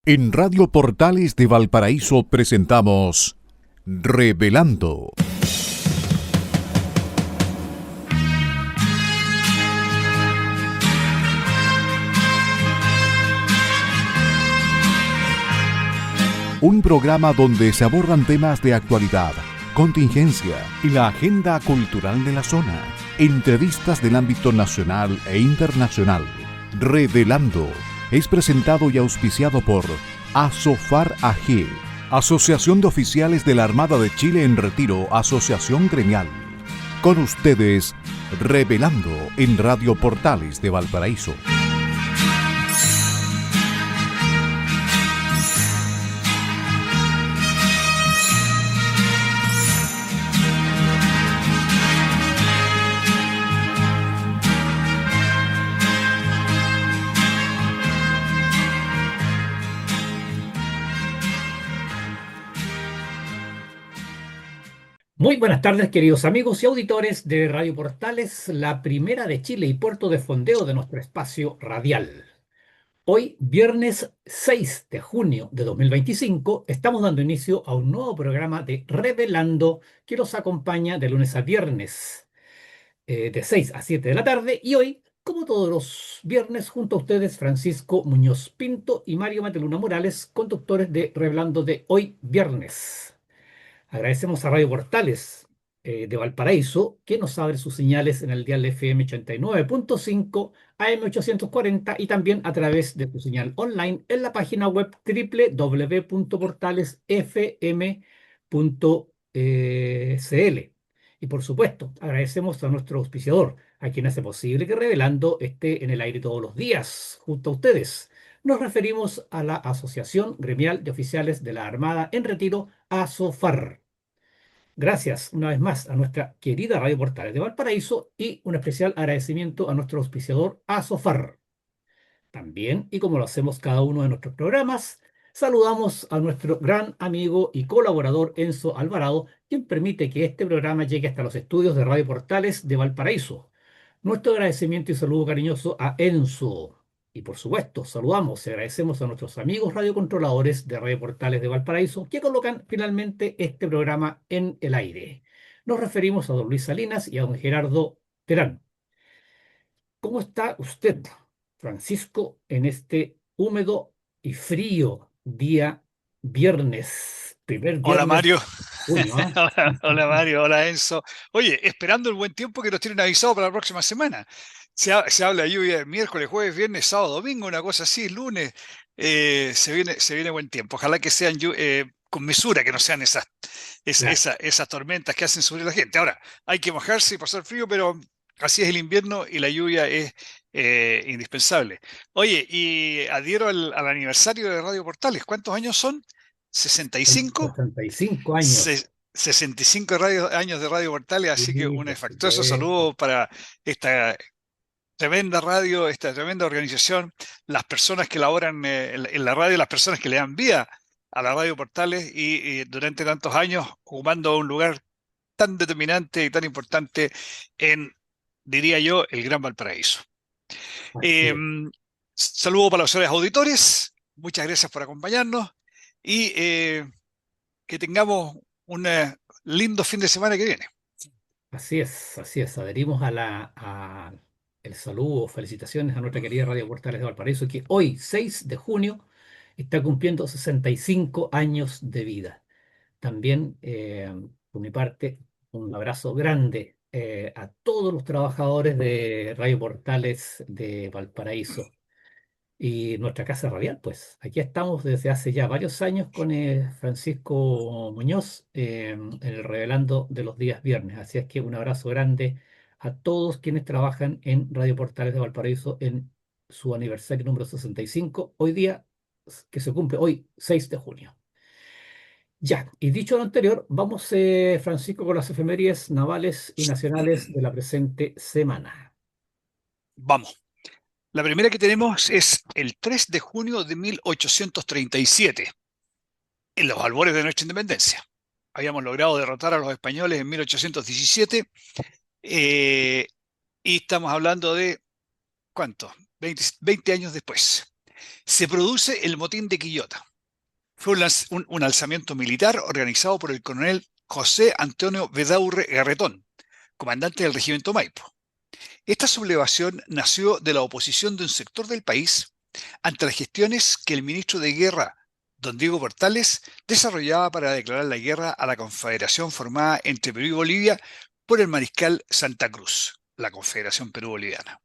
En Radio Portales de Valparaíso presentamos Revelando. Un programa donde se abordan temas de actualidad, contingencia y la agenda cultural de la zona. Entrevistas del ámbito nacional e internacional. Revelando es presentado y auspiciado por Asofar AG, Asociación de Oficiales de la Armada de Chile en Retiro, Asociación Gremial. Con ustedes, Revelando en Radio Portales de Valparaíso. Muy buenas tardes, queridos amigos y auditores de Radio Portales, la primera de Chile y puerto de fondeo de nuestro espacio radial. Hoy, viernes 6 de junio de 2025, estamos dando inicio a un nuevo programa de Revelando que nos acompaña de lunes a viernes, de 6 a 7 de la tarde. Y hoy, como todos los viernes, junto a ustedes, Francisco Muñoz Pinto y Mario Mateluna Morales, conductores de Revelando de hoy, viernes. Agradecemos a Radio Portales de Valparaíso, que nos abre sus señales en el dial FM 89.5, AM 840 y también a través de su señal online en la página web www.portalesfm.cl. Y por supuesto, agradecemos a nuestro auspiciador, a quien hace posible que Revelando esté en el aire todos los días, junto a ustedes. Nos referimos a la Asociación Gremial de Oficiales de la Armada en Retiro, ASOFAR. Gracias una vez más a nuestra querida Radio Portales de Valparaíso y un especial agradecimiento a nuestro auspiciador ASOFAR. También, y como lo hacemos cada uno de nuestros programas, saludamos a nuestro gran amigo y colaborador Enzo Alvarado, quien permite que este programa llegue hasta los estudios de Radio Portales de Valparaíso. Nuestro agradecimiento y saludo cariñoso a Enzo. Y por supuesto, saludamos y agradecemos a nuestros amigos radiocontroladores de Radio Portales de Valparaíso que colocan finalmente este programa en el aire. Nos referimos a don Luis Salinas y a don Gerardo Terán. ¿Cómo está usted, Francisco, en este húmedo y frío día viernes, primer Hola viernes de Mario. junio, ¿ah? Hola Mario, hola Enzo. Oye, esperando el buen tiempo que nos tienen avisado para la próxima semana. Se habla de lluvia el miércoles, jueves, viernes, sábado, domingo, una cosa así, lunes. Se viene buen tiempo. Ojalá que sean con mesura, que no sean Claro. esas tormentas que hacen sufrir a la gente. Ahora, hay que mojarse y pasar frío, pero así es el invierno y la lluvia es indispensable. Oye, y adhiero al aniversario de Radio Portales. ¿Cuántos años son? ¿65? 65 años. 65 años de Radio Portales, así que Sí, un por afectuoso supuesto. saludo para esta tremenda radio, esta tremenda organización, las personas que laboran en la radio, las personas que le dan vida a la Radio Portales y durante tantos años ocupando un lugar tan determinante y tan importante en, diría yo, el Gran Valparaíso. Así Eh, es. Saludo para los señores auditores, muchas gracias por acompañarnos y que tengamos un lindo fin de semana que viene. Así es, así es. Adherimos a el saludo, felicitaciones a nuestra querida Radio Portales de Valparaíso, que hoy, 6 de junio, está cumpliendo 65 años de vida. También, por mi parte, un abrazo grande a todos los trabajadores de Radio Portales de Valparaíso. Y nuestra casa radial, pues aquí estamos desde hace ya varios años con Francisco Muñoz en el Revelando de los días viernes. Así es que un abrazo grande a todos quienes trabajan en Radio Portales de Valparaíso en su aniversario número 65, hoy día que se cumple hoy, 6 de junio. Ya, y dicho lo anterior, vamos, Francisco, con las efemérides navales y nacionales de la presente semana. Vamos. La primera que tenemos es el 3 de junio de 1837, en los albores de nuestra independencia. Habíamos logrado derrotar a los españoles en 1817 y estamos hablando de, ¿cuánto? 20 años después. Se produce el motín de Quillota. Fue un alzamiento militar organizado por el coronel José Antonio Vidaurre Garretón, comandante del regimiento Maipo. Esta sublevación nació de la oposición de un sector del país ante las gestiones que el ministro de Guerra, don Diego Portales, desarrollaba para declarar la guerra a la confederación formada entre Perú y Bolivia por el mariscal Santa Cruz, la Confederación Perú-Boliviana.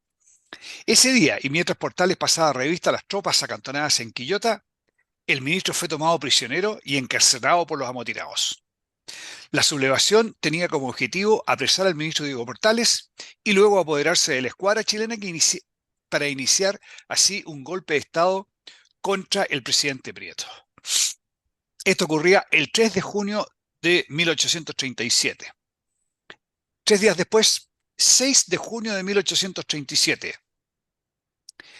Ese día, y mientras Portales pasaba revista a las tropas acantonadas en Quillota, el ministro fue tomado prisionero y encarcelado por los amotinados. La sublevación tenía como objetivo apresar al ministro Diego Portales y luego apoderarse de la escuadra chilena para iniciar así un golpe de Estado contra el presidente Prieto. Esto ocurría el 3 de junio de 1837. 3 días después, 6 de junio de 1837,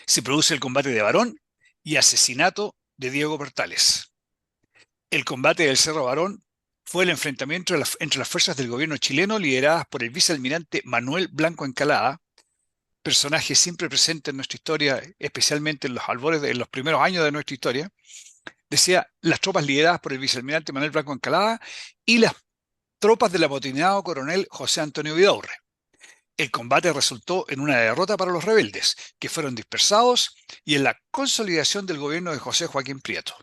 se produce el combate de Barón y asesinato de Diego Portales. El combate del Cerro Barón fue el enfrentamiento entre las fuerzas del gobierno chileno lideradas por el vicealmirante Manuel Blanco Encalada, personaje siempre presente en nuestra historia, especialmente en los albores en los primeros años de nuestra historia. Decía, las tropas lideradas por el vicealmirante Manuel Blanco Encalada y las tropas del amotinado coronel José Antonio Vidaurre. El combate resultó en una derrota para los rebeldes, que fueron dispersados, y en la consolidación del gobierno de José Joaquín Prieto.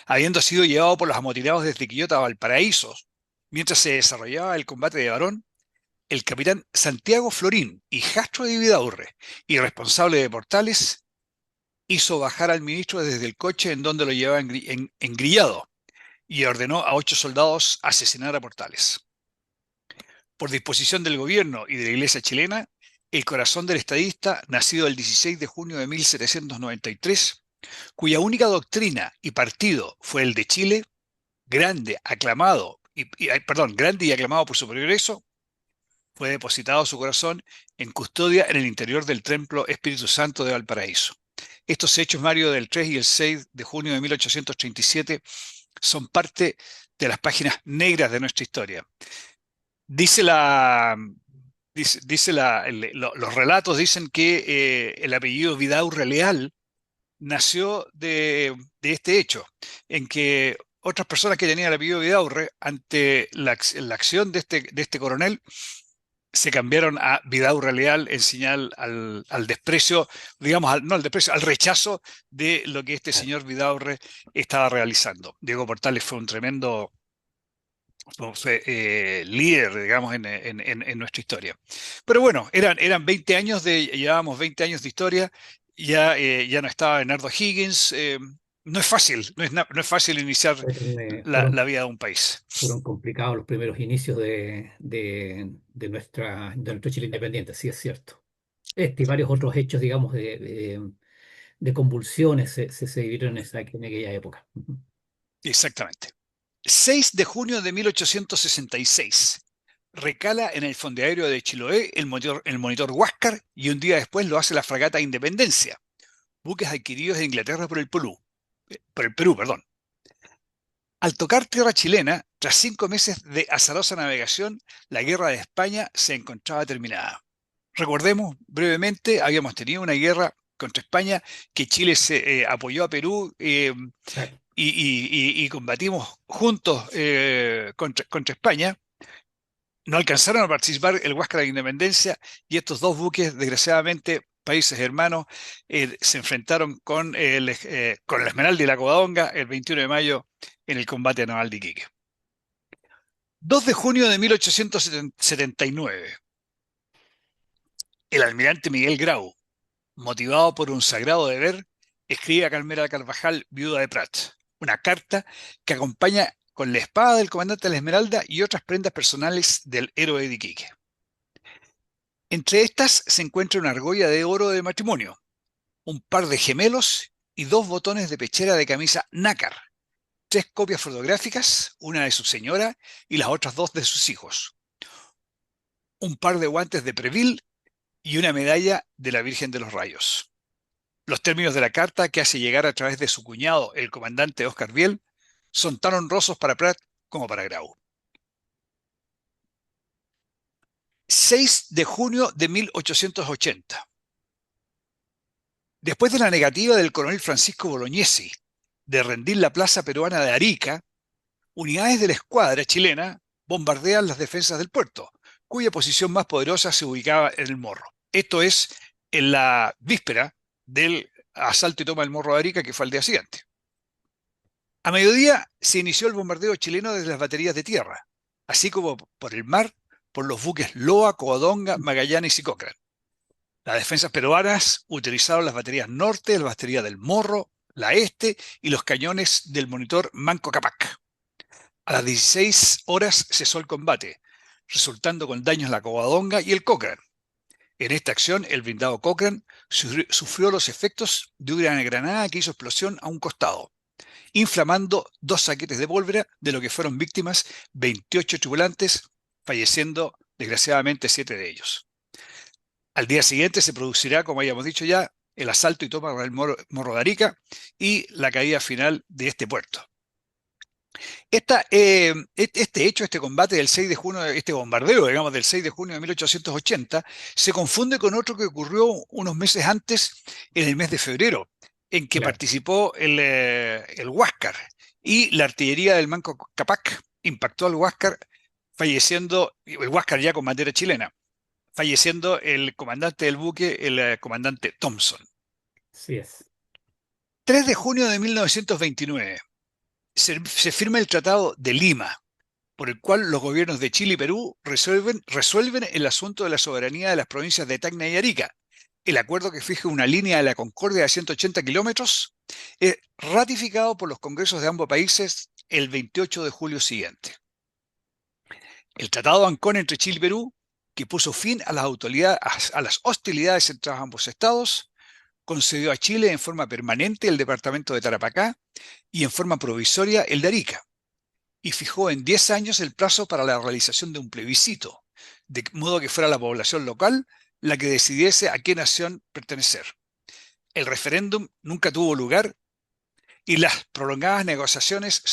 Habiendo sido llevado por los amotinados desde Quillota a Valparaíso, mientras se desarrollaba el combate de Barón, el capitán Santiago Florín, hijastro de Vidaurre y responsable de Portales, hizo bajar al ministro desde el coche en donde lo llevaba engrillado y ordenó a 8 soldados asesinar a Portales. Por disposición del gobierno y de la Iglesia chilena, el corazón del estadista, nacido el 16 de junio de 1793, cuya única doctrina y partido fue el de Chile, grande y aclamado por su progreso, fue depositado su corazón en custodia en el interior del Templo Espíritu Santo de Valparaíso. Estos hechos, Mario, del 3 y el 6 de junio de 1837, son parte de las páginas negras de nuestra historia. Los relatos dicen que el apellido Vidaurre Leal nació de este hecho, en que otras personas que tenían el apellido Vidaurre, ante la acción de este coronel, se cambiaron a Vidaurre Leal en señal al desprecio, digamos, no al desprecio, al rechazo de lo que este señor Vidaurre estaba realizando. Diego Portales fue un tremendo líder, digamos, en nuestra historia. Pero bueno, llevábamos 20 años de historia, ya no estaba Bernardo Higgins. No es fácil, no es fácil iniciar la vida de un país. Fueron complicados los primeros inicios de nuestro Chile independiente, sí es cierto. Este y varios otros hechos, digamos, de convulsiones se vivieron en aquella época. Ujú. Exactamente. 6 de junio de 1866. Recala en el fondeario de Chiloé el monitor Huáscar, y un día después lo hace la fragata Independencia, buques adquiridos de Inglaterra por el Perú. Al tocar tierra chilena, tras 5 meses de azarosa navegación, la guerra de España se encontraba terminada. Recordemos brevemente, habíamos tenido una guerra contra España, que Chile se apoyó a Perú Exacto. y combatimos juntos contra España. No alcanzaron a participar el Huáscar de la Independencia, y estos dos buques, desgraciadamente, países hermanos, se enfrentaron con la Esmeralda y la Covadonga el 21 de mayo en el combate naval de Iquique. 2 de junio de 1879. El almirante Miguel Grau, motivado por un sagrado deber, escribe a Carmela Carvajal, viuda de Prat, una carta que acompaña con la espada del comandante de la Esmeralda y otras prendas personales del héroe de Iquique. Entre estas se encuentra una argolla de oro de matrimonio, un par de gemelos y 2 botones de pechera de camisa nácar, 3 copias fotográficas, una de su señora y las otras 2 de sus hijos, un par de guantes de Preville y una medalla de la Virgen de los Rayos. Los términos de la carta, que hace llegar a través de su cuñado, el comandante Oscar Biel, son tan honrosos para Prat como para Grau. 6 de junio de 1880. Después de la negativa del coronel Francisco Bolognesi de rendir la plaza peruana de Arica, unidades de la escuadra chilena bombardean las defensas del puerto, cuya posición más poderosa se ubicaba en el Morro. Esto es en la víspera del asalto y toma del Morro de Arica, que fue al día siguiente. A mediodía se inició el bombardeo chileno desde las baterías de tierra, así como por el mar, por los buques Loa, Covadonga, Magallanes y Cochrane. Las defensas peruanas utilizaron las baterías norte, la batería del Morro, la este y los cañones del monitor Manco Cápac. A las 16 horas cesó el combate, resultando con daños en la Covadonga y el Cochrane. En esta acción, el blindado Cochrane sufrió los efectos de una granada que hizo explosión a un costado, inflamando 2 saquetes de pólvora, de lo que fueron víctimas 28 tripulantes, falleciendo desgraciadamente 7 de ellos. Al día siguiente se producirá, como habíamos dicho ya, el asalto y toma del Morro de Arica y la caída final de este puerto. Este hecho, este combate del 6 de junio, este bombardeo, digamos, del 6 de junio de 1880, se confunde con otro que ocurrió unos meses antes, en el mes de febrero, en que Claro. participó el Huáscar y la artillería del Manco Cápac impactó al Huáscar, falleciendo, el Huáscar ya con bandera chilena, falleciendo el comandante del buque, el comandante Thompson. Así es. 3 de junio de 1929 se firma el Tratado de Lima, por el cual los gobiernos de Chile y Perú resuelven el asunto de la soberanía de las provincias de Tacna y Arica. El acuerdo, que fija una línea de la Concordia de 180 kilómetros, es ratificado por los congresos de ambos países el 28 de julio siguiente. El Tratado de Ancón entre Chile y Perú, que puso fin a las hostilidades entre ambos estados, concedió a Chile en forma permanente el departamento de Tarapacá y en forma provisoria el de Arica, y fijó en 10 años el plazo para la realización de un plebiscito, de modo que fuera la población local la que decidiese a qué nación pertenecer. El referéndum nunca tuvo lugar y las prolongadas negociaciones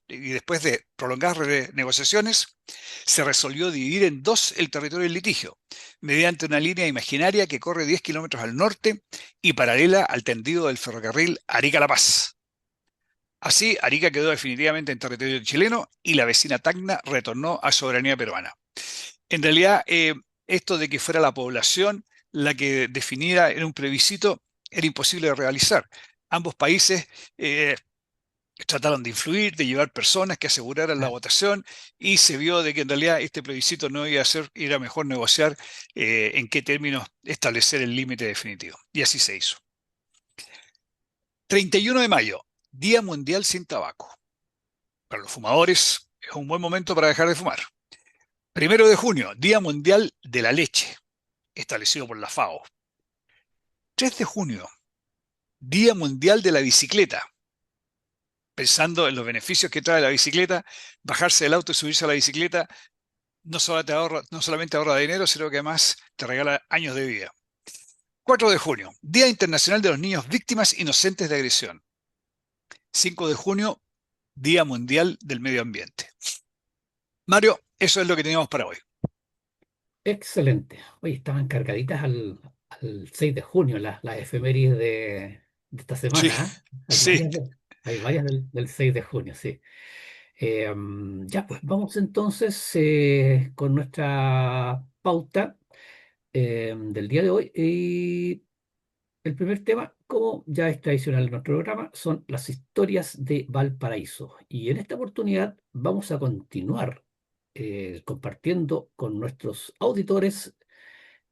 y después de prolongadas negociaciones se resolvió dividir en dos el territorio del litigio, mediante una línea imaginaria que corre 10 kilómetros al norte y paralela al tendido del ferrocarril Arica-La Paz. Así, Arica quedó definitivamente en territorio chileno y la vecina Tacna retornó a soberanía peruana. En realidad, esto de que fuera la población la que definiera en un plebiscito era imposible de realizar. Ambos países trataron de influir, de llevar personas que aseguraran la Ah, votación, y se vio de que en realidad este plebiscito no iba a ser, era mejor negociar en qué términos establecer el límite definitivo. Y así se hizo. 31 de mayo, Día Mundial sin Tabaco. Para los fumadores es un buen momento para dejar de fumar. 1 de junio, Día Mundial de la Leche, establecido por la FAO. 3 de junio, Día Mundial de la Bicicleta. Pensando en los beneficios que trae la bicicleta, bajarse del auto y subirse a la bicicleta no solamente ahorra dinero, sino que además te regala años de vida. 4 de junio, Día Internacional de los Niños Víctimas Inocentes de Agresión. 5 de junio, Día Mundial del Medio Ambiente. Mario, eso es lo que teníamos para hoy. excelente. Oye, estaban cargaditas al 6 de junio las efemérides de esta Sí, semana, ¿ah? sí. Hay varias del 6 de junio, sí. Ya, pues vamos entonces con nuestra pauta del día de hoy. Y el primer tema, como ya es tradicional en nuestro programa, son las historias de Valparaíso. Y en esta oportunidad vamos a continuar compartiendo con nuestros auditores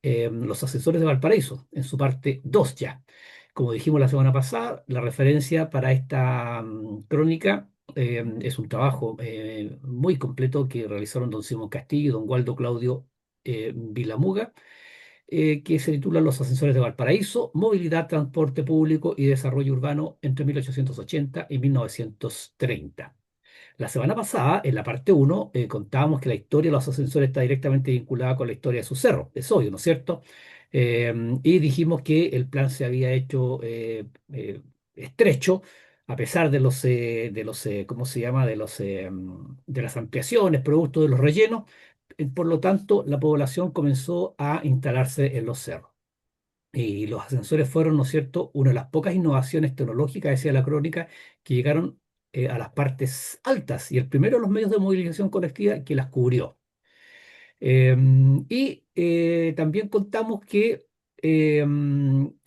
los asesores de Valparaíso, en su parte 2 ya. Como dijimos la semana pasada, la referencia para esta crónica es un trabajo muy completo que realizaron don Simón Castillo y don Waldo Claudio Vilamuga, que se titula Los ascensores de Valparaíso, movilidad, transporte público y desarrollo urbano entre 1880 y 1930. La semana pasada, en la parte uno contábamos que la historia de los ascensores está directamente vinculada con la historia de su cerro, es obvio, ¿no es cierto? Y dijimos que el plan se había hecho estrecho, a pesar ¿cómo se llama? De las ampliaciones, producto de los rellenos. Por lo tanto, la población comenzó a instalarse en los cerros. Y los ascensores fueron, ¿no es cierto?, una de las pocas innovaciones tecnológicas, decía la crónica, que llegaron a las partes altas y el primero de los medios de movilización colectiva que las cubrió. También contamos que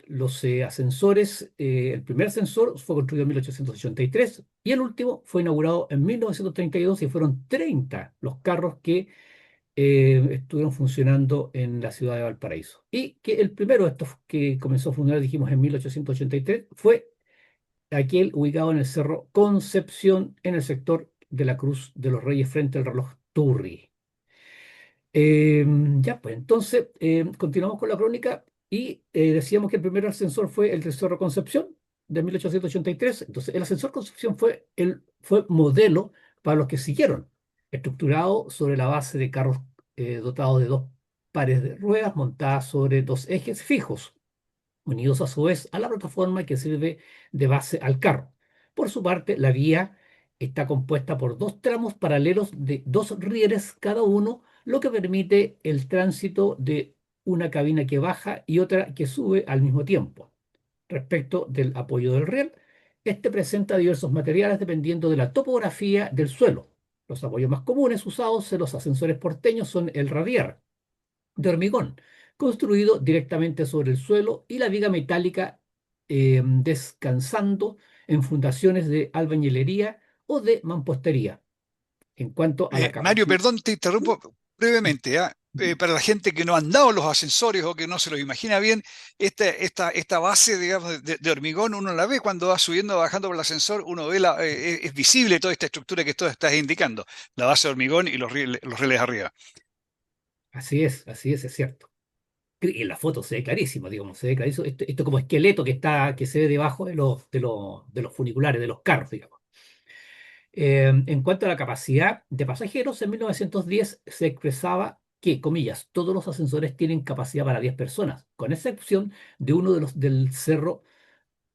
los ascensores, el primer ascensor fue construido en 1883 y el último fue inaugurado en 1932 y fueron 30 los carros que estuvieron funcionando en la ciudad de Valparaíso. Y que el primero de estos que comenzó a funcionar, dijimos, en 1883, fue aquel ubicado en el Cerro Concepción, en el sector de la Cruz de los Reyes, frente al reloj Turri. Ya, pues entonces continuamos con la crónica y decíamos que el primer ascensor fue el del Cerro Concepción de 1883. Entonces, el ascensor Concepción fue modelo para los que siguieron, estructurado sobre la base de carros dotados de dos pares de ruedas montadas sobre dos ejes fijos, unidos a su vez a la plataforma que sirve de base al carro. Por su parte, la vía está compuesta por dos tramos paralelos de dos rieles cada uno, lo que permite el tránsito de una cabina que baja y otra que sube al mismo tiempo. Respecto del apoyo del riel, este presenta diversos materiales dependiendo de la topografía del suelo. Los apoyos más comunes usados en los ascensores porteños son el radier de hormigón, construido directamente sobre el suelo, y la viga metálica descansando en fundaciones de albañilería o de mampostería. En cuanto a la Mario, capacidad. perdón, te interrumpo brevemente, ¿ah? Para la gente que no ha andado en los ascensores o que no se lo imagina bien, esta base, digamos, de hormigón, uno la ve cuando va subiendo o bajando por el ascensor, uno ve es visible toda esta estructura que tú estás indicando, la base de hormigón y los rieles arriba. Así es cierto. Y en la foto se ve clarísimo, digamos, se ve clarísimo. Esto como esqueleto que se ve debajo de los funiculares, de los carros, digamos. En cuanto a la capacidad de pasajeros, en 1910 se expresaba que, comillas, todos los ascensores tienen capacidad para 10 personas, con excepción de uno de los del Cerro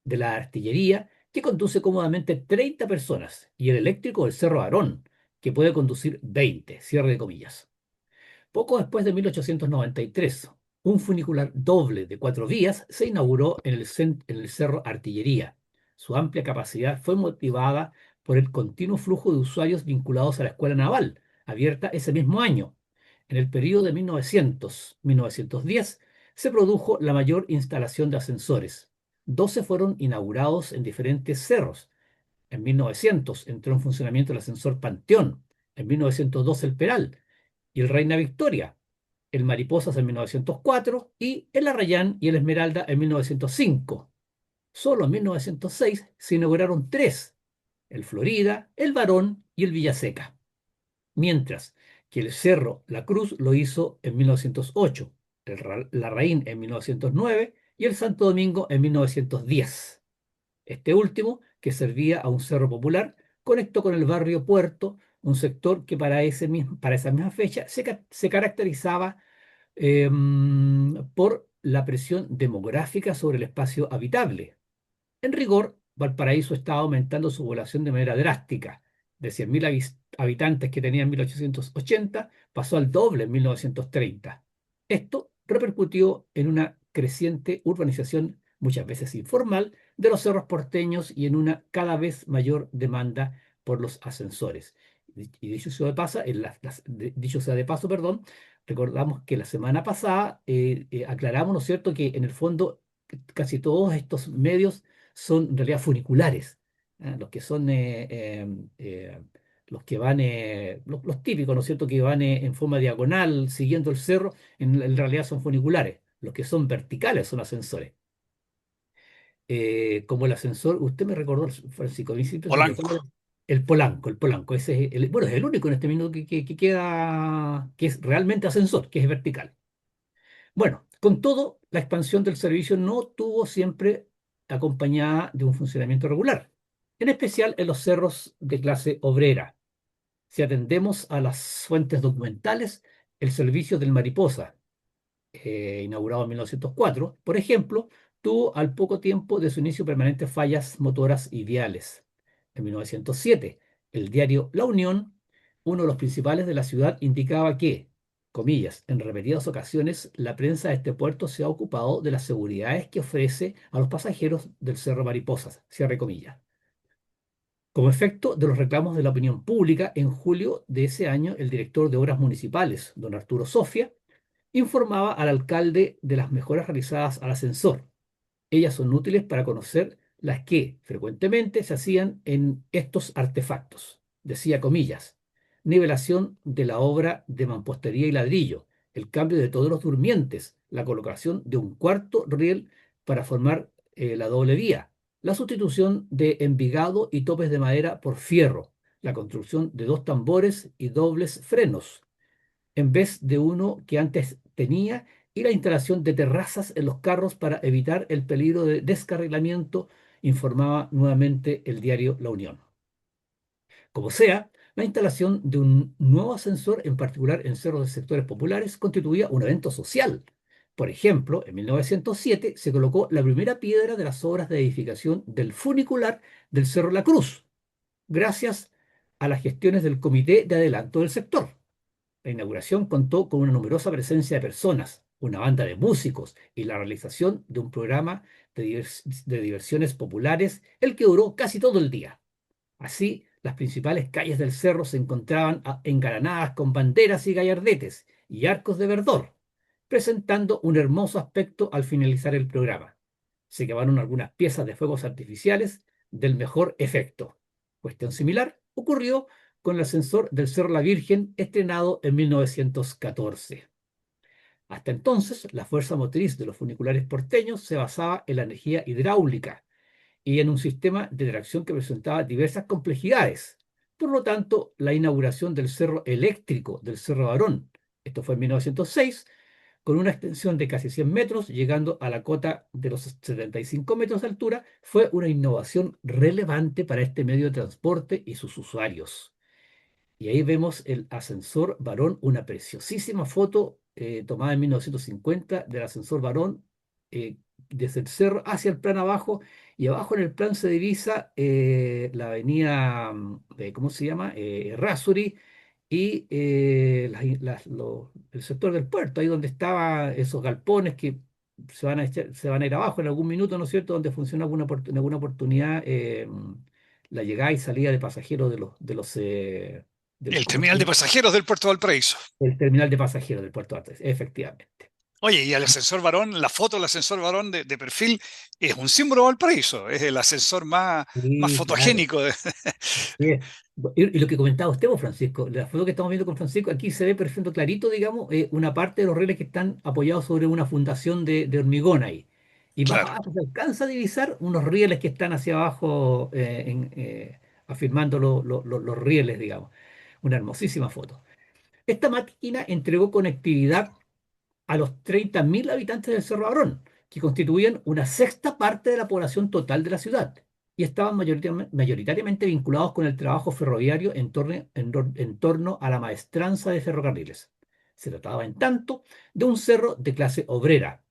de la Artillería, que conduce cómodamente 30 personas, y el eléctrico del Cerro Arón, que puede conducir 20, cierre de comillas. Poco después de 1893, un funicular doble de 4 vías se inauguró en el Cerro Artillería. Su amplia capacidad fue motivada por el continuo flujo de usuarios vinculados a la Escuela Naval, abierta ese mismo año. En el periodo de 1900-1910 se produjo la mayor instalación de ascensores. 12 fueron inaugurados en diferentes cerros. En 1900 entró en funcionamiento el ascensor Panteón, en 1902 el Peral y el Reina Victoria, el Mariposas en 1904 y el Arrayán y el Esmeralda en 1905. Solo en 1906 se inauguraron 3, el Florida, el Barón y el Villaseca, mientras que el Cerro La Cruz lo hizo en 1908, el Larraín en 1909 y el Santo Domingo en 1910. Este último, que servía a un cerro popular, conectó con el barrio Puerto, un sector que para esa misma fecha se caracterizaba por la presión demográfica sobre el espacio habitable. En rigor, Valparaíso estaba aumentando su población de manera drástica. De 100.000 habitantes que tenía en 1880, pasó al doble en 1930. Esto repercutió en una creciente urbanización, muchas veces informal, de los cerros porteños y en una cada vez mayor demanda por los ascensores. Y dicho sea de paso, perdón, recordamos que la semana pasada aclaramos, ¿no es cierto?, que en el fondo casi todos estos medios son en realidad funiculares. Los que son los que van, los típicos, ¿no es cierto?, que van en forma diagonal siguiendo el cerro, en realidad son funiculares. Los que son verticales son ascensores. Como el ascensor, usted me recordó, Francisco, a mí siempre se me Polanco. recuerda el Polanco, ese bueno, es el único en este minuto que queda, que es realmente ascensor, que es vertical. Bueno, con todo, la expansión del servicio no tuvo siempre acompañada de un funcionamiento regular, en especial en los cerros de clase obrera. Si atendemos a las fuentes documentales, el servicio del Mariposa, inaugurado en 1904, por ejemplo, tuvo al poco tiempo de su inicio permanentes fallas motoras y viales. En 1907, el diario La Unión, uno de los principales de la ciudad, indicaba que, comillas, en repetidas ocasiones la prensa de este puerto se ha ocupado de las seguridades que ofrece a los pasajeros del Cerro Mariposas, cierre comillas. Como efecto de los reclamos de la opinión pública, en julio de ese año, el director de Obras Municipales, don Arturo Sofia, informaba al alcalde de las mejoras realizadas al ascensor. Ellas son útiles para conocer las que frecuentemente se hacían en estos artefactos. Decía comillas, nivelación de la obra de mampostería y ladrillo, el cambio de todos los durmientes, la colocación de un cuarto riel para formar la doble vía, la sustitución de envigado y topes de madera por fierro, la construcción de dos tambores y dobles frenos, en vez de uno que antes tenía, y la instalación de terrazas en los carros para evitar el peligro de descarrilamiento, informaba nuevamente el diario La Unión. Como sea, la instalación de un nuevo ascensor, en particular en cerros de sectores populares, constituía un evento social. Por ejemplo, en 1907 se colocó la primera piedra de las obras de edificación del funicular del Cerro La Cruz, gracias a las gestiones del Comité de Adelanto del Sector. La inauguración contó con una numerosa presencia de personas, una banda de músicos y la realización de un programa de diversiones populares, el que duró casi todo el día. Así, las principales calles del cerro se encontraban engalanadas con banderas y gallardetes y arcos de verdor, presentando un hermoso aspecto al finalizar el programa. Se quemaron algunas piezas de fuegos artificiales del mejor efecto. Cuestión similar ocurrió con el ascensor del Cerro La Virgen, estrenado en 1914. Hasta entonces, la fuerza motriz de los funiculares porteños se basaba en la energía hidráulica y en un sistema de tracción que presentaba diversas complejidades. Por lo tanto, la inauguración del cerro eléctrico del Cerro Barón, esto fue en 1906, con una extensión de casi 100 metros, llegando a la cota de los 75 metros de altura, fue una innovación relevante para este medio de transporte y sus usuarios. Y ahí vemos el ascensor Barón, una preciosísima foto tomada en 1950 del ascensor Barón, desde el cerro hacia el plan abajo, y abajo en el plan se divisa la avenida, ¿cómo se llama? Errázuri, y el sector del puerto, ahí donde estaban esos galpones que se van a ir abajo en algún minuto, ¿no es cierto?, donde funciona en alguna oportunidad la llegada y salida de pasajeros El ¿cómo se terminal de llama? pasajeros del puerto de Valparaíso. El terminal de pasajeros del puerto de Artes, efectivamente. Oye, y el ascensor varón, la foto del ascensor varón de perfil es un símbolo de Valparaíso, es el ascensor más Sí, claro. fotogénico. Así es. Y lo que comentaba usted, vos, Francisco, la foto que estamos viendo con Francisco, aquí se ve perfecto, clarito, digamos, una parte de los rieles que están apoyados sobre una fundación de hormigón ahí. Y más Claro. abajo se alcanza a divisar unos rieles que están hacia abajo, afirmando los rieles, digamos. Una hermosísima foto. Esta máquina entregó conectividad a los 30.000 habitantes del Cerro Abrón, que constituían una sexta parte de la población total de la ciudad y estaban mayoritariamente vinculados con el trabajo ferroviario en torno a la maestranza de ferrocarriles. Se trataba, en tanto, de un cerro de clase obrera.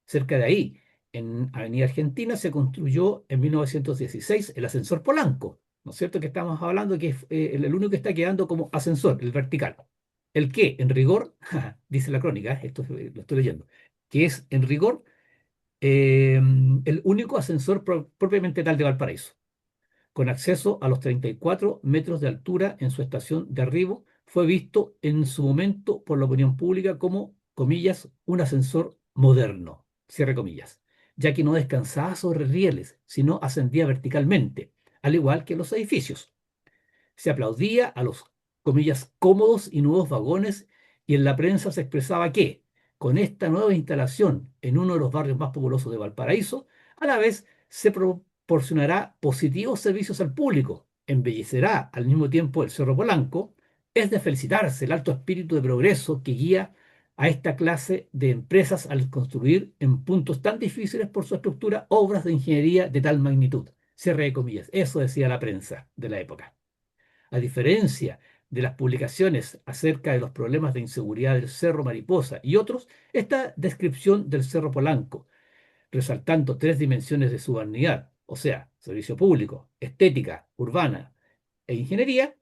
Cerca de ahí, en Avenida Argentina, se construyó en 1916 el ascensor Polanco, ¿no es cierto? Que estamos hablando que es el único que está quedando como ascensor, el vertical. El que, en rigor, dice la crónica, esto lo estoy leyendo, que es, en rigor, el único ascensor propiamente tal de Valparaíso, con acceso a los 34 metros de altura en su estación de arribo, fue visto en su momento por la opinión pública como, comillas, un ascensor moderno, cierre comillas, ya que no descansaba sobre rieles, sino ascendía verticalmente, al igual que los edificios. Se aplaudía a los, comillas, cómodos y nuevos vagones, y en la prensa se expresaba que, con esta nueva instalación en uno de los barrios más populosos de Valparaíso, a la vez se proporcionará positivos servicios al público, embellecerá al mismo tiempo el Cerro Polanco. Es de felicitarse el alto espíritu de progreso que guía a esta clase de empresas al construir en puntos tan difíciles por su estructura obras de ingeniería de tal magnitud. Cierre de comillas. Eso decía la prensa de la época. A diferencia de las publicaciones acerca de los problemas de inseguridad del Cerro Mariposa y otros, esta descripción del Cerro Polanco, resaltando tres dimensiones de su vanidad, o sea, servicio público, estética, urbana e ingeniería,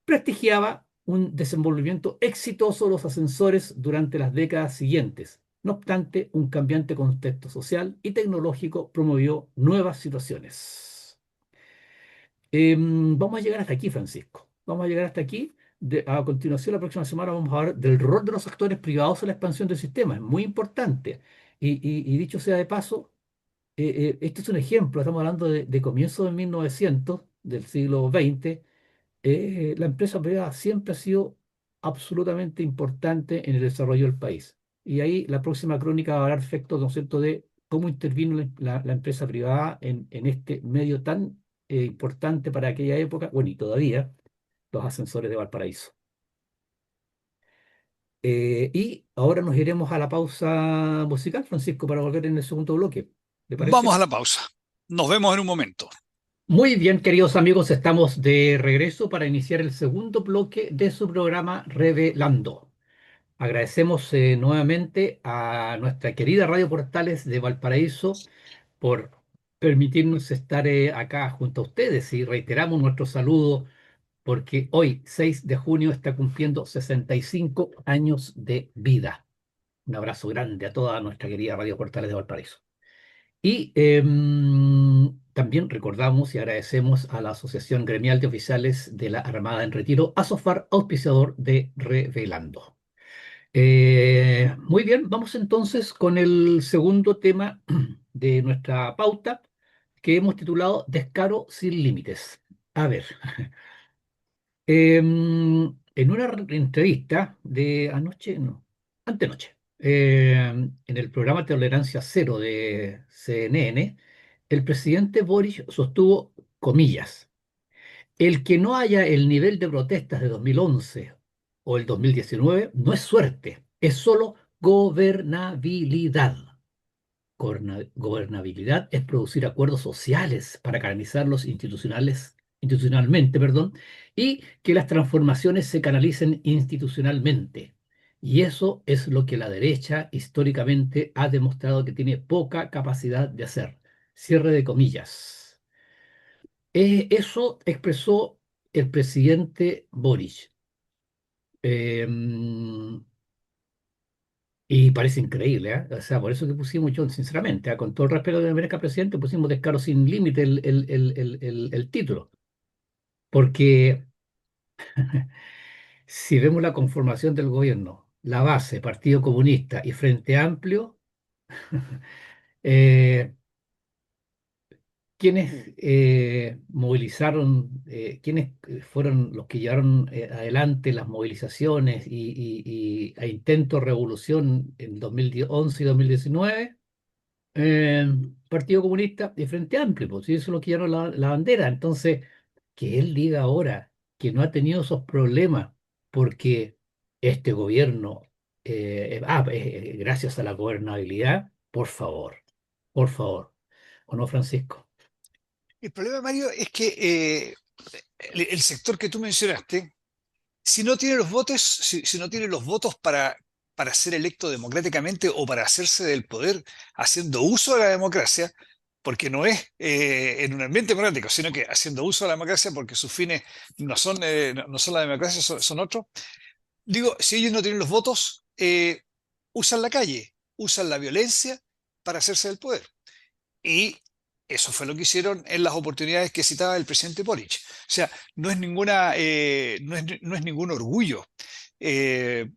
prestigiaba un desenvolvimiento exitoso de los ascensores durante las décadas siguientes. No obstante, un cambiante contexto social y tecnológico promovió nuevas situaciones. Vamos a llegar hasta aquí, Francisco. Vamos a llegar hasta aquí. A continuación, la próxima semana vamos a hablar del rol de los actores privados en la expansión del sistema. Es muy importante. Y dicho sea de paso, este es un ejemplo. Estamos hablando de comienzos de 1900, del siglo XX. La empresa privada siempre ha sido absolutamente importante en el desarrollo del país. Y ahí la próxima crónica va a hablar efectos, ¿no es cierto?, de cómo intervino la empresa privada en este medio tan importante para aquella época, bueno, y todavía, los ascensores de Valparaíso. Y ahora nos iremos a la pausa musical, Francisco, para volver en el segundo bloque. ¿Le Vamos parece? a la pausa. Nos vemos en un momento. Muy bien, queridos amigos, estamos de regreso para iniciar el segundo bloque de su programa Revelando. Agradecemos nuevamente a nuestra querida Radio Portales de Valparaíso por permitirnos estar acá junto a ustedes y reiteramos nuestro saludo porque hoy, 6 de junio, está cumpliendo 65 años de vida. Un abrazo grande a toda nuestra querida Radio Portales de Valparaíso. Y también recordamos y agradecemos a la Asociación Gremial de Oficiales de la Armada en Retiro, ASOFAR, auspiciador de Revelando. Muy bien, vamos entonces con el segundo tema de nuestra pauta que hemos titulado Descaro sin límites. A ver, en una entrevista de anoche, no, antenoche, en el programa Tolerancia Cero de CNN, el presidente Boric sostuvo, comillas, el que no haya el nivel de protestas de 2011 o el 2019 no es suerte, es solo gobernabilidad. Gobernabilidad es producir acuerdos sociales para canalizarlos institucionalmente, perdón, y que las transformaciones se canalicen institucionalmente. Y eso es lo que la derecha históricamente ha demostrado que tiene poca capacidad de hacer. Cierre de comillas. Eso expresó el presidente Boric. Em, y parece increíble, ¿eh? O sea, por eso que pusimos, yo, sinceramente, con todo el respeto que me merezca presidente, pusimos Descaro sin límite el título. Porque si vemos la conformación del gobierno, la base, Partido Comunista y Frente Amplio, eh, quienes movilizaron, quienes fueron los que llevaron adelante las movilizaciones e intentos de revolución en 2011 y 2019, eh, Partido Comunista y Frente Amplio, pues sí, eso es lo que llevaron la bandera. Entonces, que él diga ahora que no ha tenido esos problemas porque este gobierno, gracias a la gobernabilidad, por favor, ¿o no, Francisco? El problema, Mario, es que el sector que tú mencionaste, si no tiene los votos, si no tiene los votos para ser electo democráticamente o para hacerse del poder haciendo uso de la democracia, porque no es en un ambiente democrático, sino que haciendo uso de la democracia porque sus fines no son la democracia, son otros. Digo, si ellos no tienen los votos, usan la calle, usan la violencia para hacerse del poder. Y eso fue lo que hicieron en las oportunidades que citaba el presidente Boric. O sea, no es ningún orgullo eh,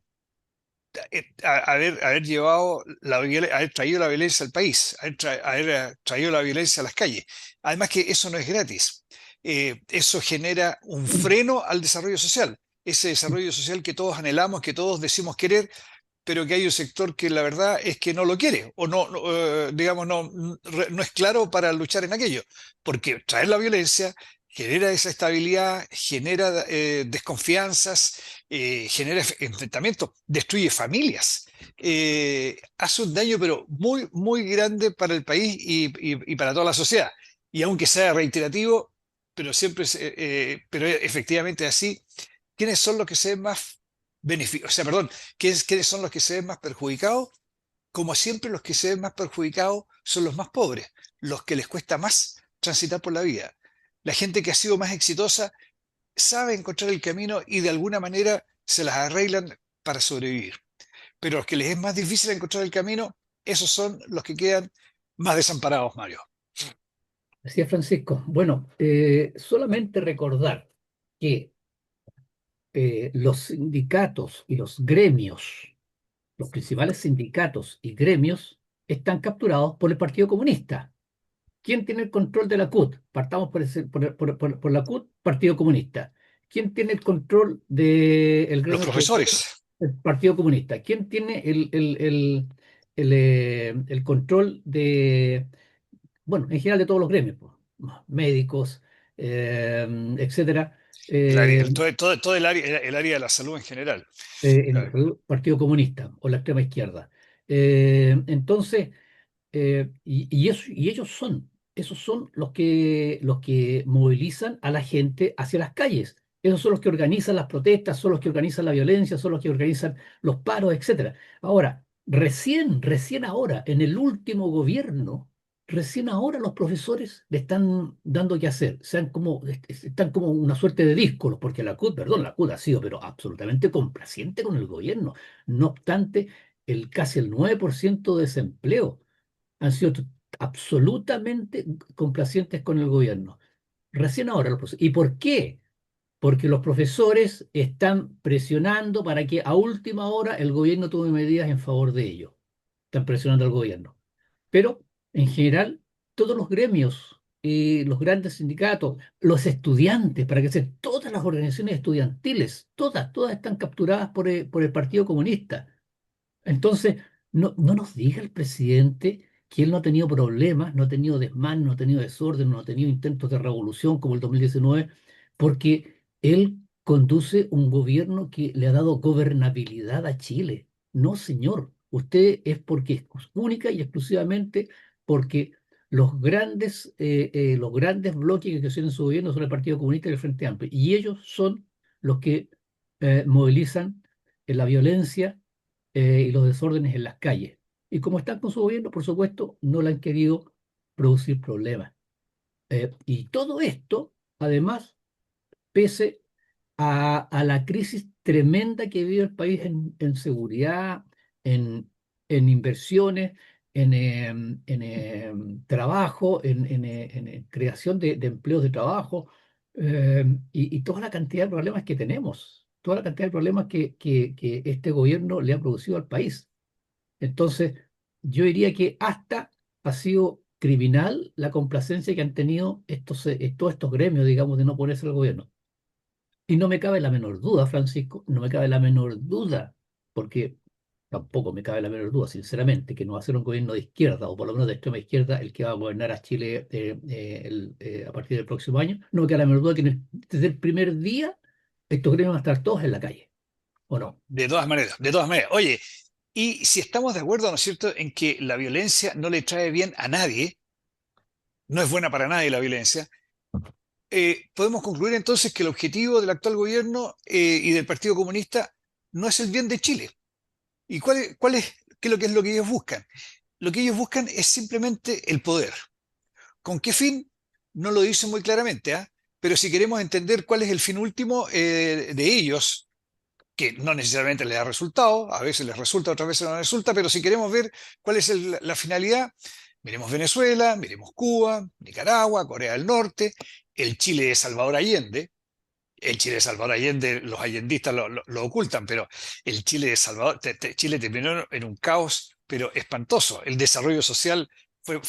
haber llevado haber traído la violencia al país, haber traído la violencia a las calles. Además que eso no es gratis. Eso genera un freno al desarrollo social. Ese desarrollo social que todos anhelamos, que todos decimos querer, pero que hay un sector que la verdad es que no lo quiere o digamos, no es claro para luchar en aquello, porque traer la violencia genera desestabilidad, genera desconfianzas, genera enfrentamientos, destruye familias, hace un daño pero muy, muy grande para el país y para toda la sociedad. Y aunque sea reiterativo, pero pero efectivamente así, ¿quiénes son los que se ven más beneficiados? O sea, perdón, ¿quiénes son los que se ven más perjudicados? Como siempre, los que se ven más perjudicados son los más pobres, los que les cuesta más transitar por la vida. La gente que ha sido más exitosa sabe encontrar el camino y de alguna manera se las arreglan para sobrevivir. Pero los que les es más difícil encontrar el camino, esos son los que quedan más desamparados, Mario. Así es, Francisco. Bueno, solamente recordar que los sindicatos y los gremios, los principales sindicatos y gremios, están capturados por el Partido Comunista. ¿Quién tiene el control de la CUT? Partamos por la CUT, Partido Comunista. ¿Quién tiene el control del Los gremio de profesores? profesores, El Partido Comunista. ¿Quién tiene el control de, bueno, en general de todos los gremios, pues, médicos, etcétera? Eh, todo el área de la salud en general. en el Claro. Partido Comunista o la extrema izquierda. Entonces, y esos son los que movilizan a la gente hacia las calles. Esos son los que organizan las protestas, son los que organizan la violencia, son los que organizan los paros, etcétera. Ahora, recién ahora, en el último gobierno, recién ahora los profesores le están dando qué hacer. Están como una suerte de díscolos, porque la CUT ha sido pero absolutamente complaciente con el gobierno. No obstante, casi el 9% de desempleo han sido absolutamente complacientes con el gobierno. Recién ahora los profesores. ¿Y por qué? Porque los profesores están presionando para que a última hora el gobierno tome medidas en favor de ellos. Están presionando al gobierno. Pero, en general, todos los gremios, los grandes sindicatos, los estudiantes, para que sean todas las organizaciones estudiantiles, todas están capturadas por el Partido Comunista. Entonces, no nos diga el presidente que él no ha tenido problemas, no ha tenido desmán, no ha tenido desorden, no ha tenido intentos de revolución como el 2019, porque él conduce un gobierno que le ha dado gobernabilidad a Chile. No, señor, usted es porque es única y exclusivamente porque los grandes bloques que gestionan su gobierno son el Partido Comunista y el Frente Amplio, y ellos son los que movilizan la violencia y los desórdenes en las calles. Y como están con su gobierno, por supuesto, no le han querido producir problemas. Y todo esto, además, pese a la crisis tremenda que vive el país en seguridad, en, en inversiones, en trabajo, en creación de empleos de trabajo, y toda la cantidad de problemas que tenemos, toda la cantidad de problemas que este gobierno le ha producido al país. Entonces, yo diría que hasta ha sido criminal la complacencia que han tenido todos estos gremios, digamos, de no ponerse al gobierno. Y no me cabe la menor duda, Francisco, no me cabe la menor duda, porque tampoco me cabe la menor duda, sinceramente, que no va a ser un gobierno de izquierda, o por lo menos de extrema izquierda, el que va a gobernar a Chile a partir del próximo año. No me cabe la menor duda que desde el primer día estos gremios van a estar todos en la calle, ¿o no? De todas maneras, de todas maneras. Oye, y si estamos de acuerdo, ¿no es cierto?, en que la violencia no le trae bien a nadie, no es buena para nadie la violencia, podemos concluir entonces que el objetivo del actual gobierno y del Partido Comunista no es el bien de Chile. ¿Y qué es lo que ellos buscan? Lo que ellos buscan es simplemente el poder. ¿Con qué fin? No lo dicen muy claramente, ¿ah? Pero si queremos entender cuál es el fin último de ellos, que no necesariamente les da resultado, a veces les resulta, otras veces no les resulta, pero si queremos ver cuál es la finalidad, miremos Venezuela, miremos Cuba, Nicaragua, Corea del Norte, el Chile de Salvador Allende. El Chile de Salvador Allende, los allendistas lo ocultan, pero el Chile de Salvador, Chile terminó en un caos, pero espantoso. El desarrollo social fue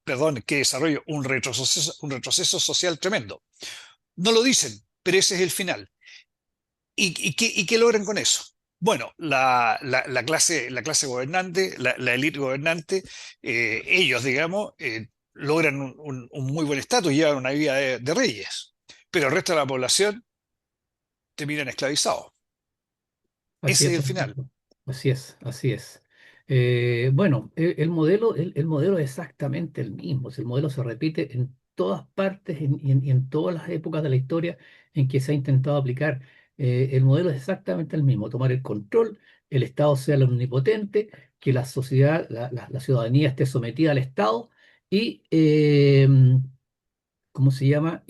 perdón, ¿qué desarrollo? Un retroceso social tremendo. No lo dicen, pero ese es el final. ¿Y qué logran con eso? Bueno, la clase gobernante, la élite gobernante, ellos, digamos, logran un muy buen estatus, llevan una vida de reyes, pero el resto de la población terminan esclavizados. Así Ese es, es el final. Francisco. Así es, así es. Bueno, el modelo es exactamente el mismo. Si el modelo se repite en todas partes y en todas las épocas de la historia en que se ha intentado aplicar. El modelo es exactamente el mismo. Tomar el control, el Estado sea el omnipotente, que la sociedad, la ciudadanía esté sometida al Estado y, ¿cómo se llama?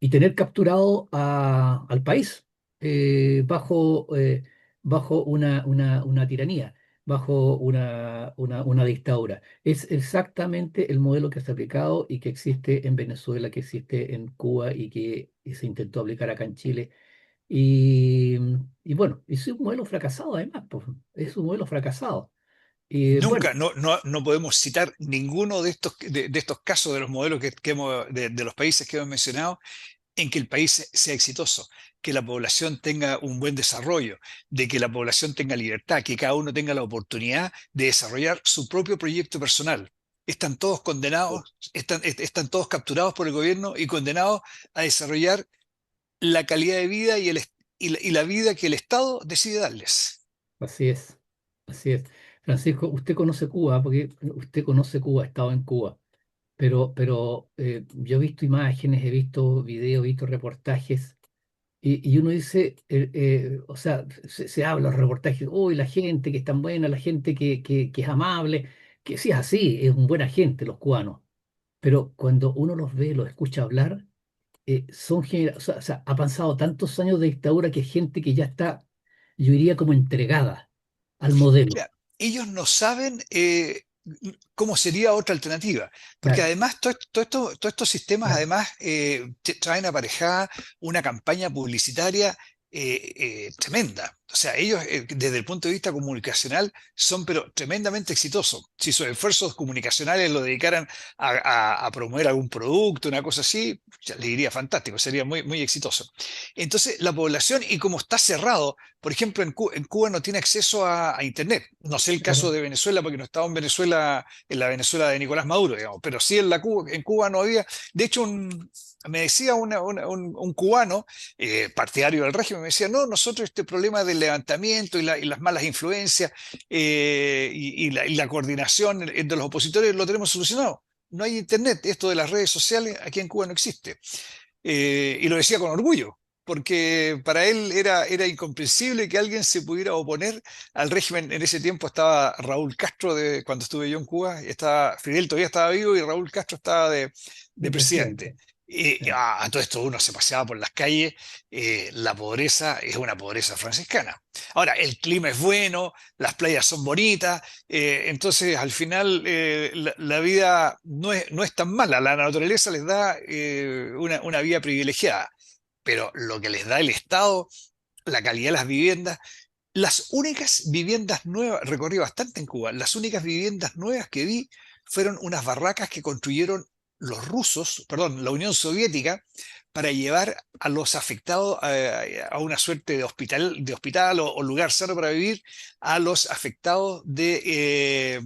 y tener capturado al país eh, bajo, eh, bajo una tiranía, bajo una dictadura. Es exactamente el modelo que se ha aplicado y que existe en Venezuela, que existe en Cuba y que se intentó aplicar acá en Chile. Y, y bueno, es un modelo fracasado además, pues, es un modelo fracasado. Y bueno, Nunca, no podemos citar ninguno de estos casos de los modelos de los países que hemos mencionado en que el país sea exitoso, que la población tenga un buen desarrollo, de que la población tenga libertad, que cada uno tenga la oportunidad de desarrollar su propio proyecto personal. Están todos condenados, están todos capturados por el gobierno y condenados a desarrollar la calidad de vida y la vida que el Estado decide darles. así es, así es. Francisco, usted conoce Cuba, porque usted conoce Cuba, ha estado en Cuba. Pero yo he visto imágenes, he visto videos, he visto reportajes, y uno dice, o sea, se habla en los reportajes, uy, la gente que es tan buena, la gente que es amable, que sí es así, es un buena gente los cubanos, pero cuando uno los ve, los escucha hablar, o sea, ha pasado tantos años de dictadura que es gente que ya está, yo diría, como entregada al modelo. Claro, ellos no saben cómo sería otra alternativa, porque Claro, además todos estos sistemas claro, además traen aparejada una campaña publicitaria tremenda. O sea, ellos desde el punto de vista comunicacional son pero tremendamente exitosos. Si sus esfuerzos comunicacionales lo dedicaran a promover algún producto, una cosa así, ya les diría fantástico, sería muy exitoso. Entonces, la población, y como está cerrado, por ejemplo, en Cuba no tiene acceso a Internet. No sé el caso claro, de Venezuela, porque no estaba en Venezuela, en la Venezuela de Nicolás Maduro, digamos, pero sí en Cuba no había. De hecho, me decía un cubano, partidario del régimen, me decía, no, nosotros este problema del levantamiento y las malas influencias y la coordinación entre los opositores lo tenemos solucionado. No hay Internet, esto de las redes sociales aquí en Cuba no existe. Y lo decía con orgullo, porque para él era incomprensible que alguien se pudiera oponer al régimen. En ese tiempo estaba Raúl Castro, cuando estuve yo en Cuba, estaba, Fidel todavía estaba vivo y Raúl Castro estaba de de presidente. presidente. Y Sí. a todo esto uno se paseaba por las calles, la pobreza es una pobreza franciscana. Ahora, el clima es bueno, las playas son bonitas, entonces al final la vida no es tan mala, la naturaleza les da una vida privilegiada, pero lo que les da el Estado, la calidad de las viviendas, las únicas viviendas nuevas, recorrí bastante en Cuba, las únicas viviendas nuevas que vi fueron unas barracas que construyeron los rusos, perdón, la Unión Soviética, para llevar a los afectados a una suerte de hospital o lugar sano para vivir, a los afectados de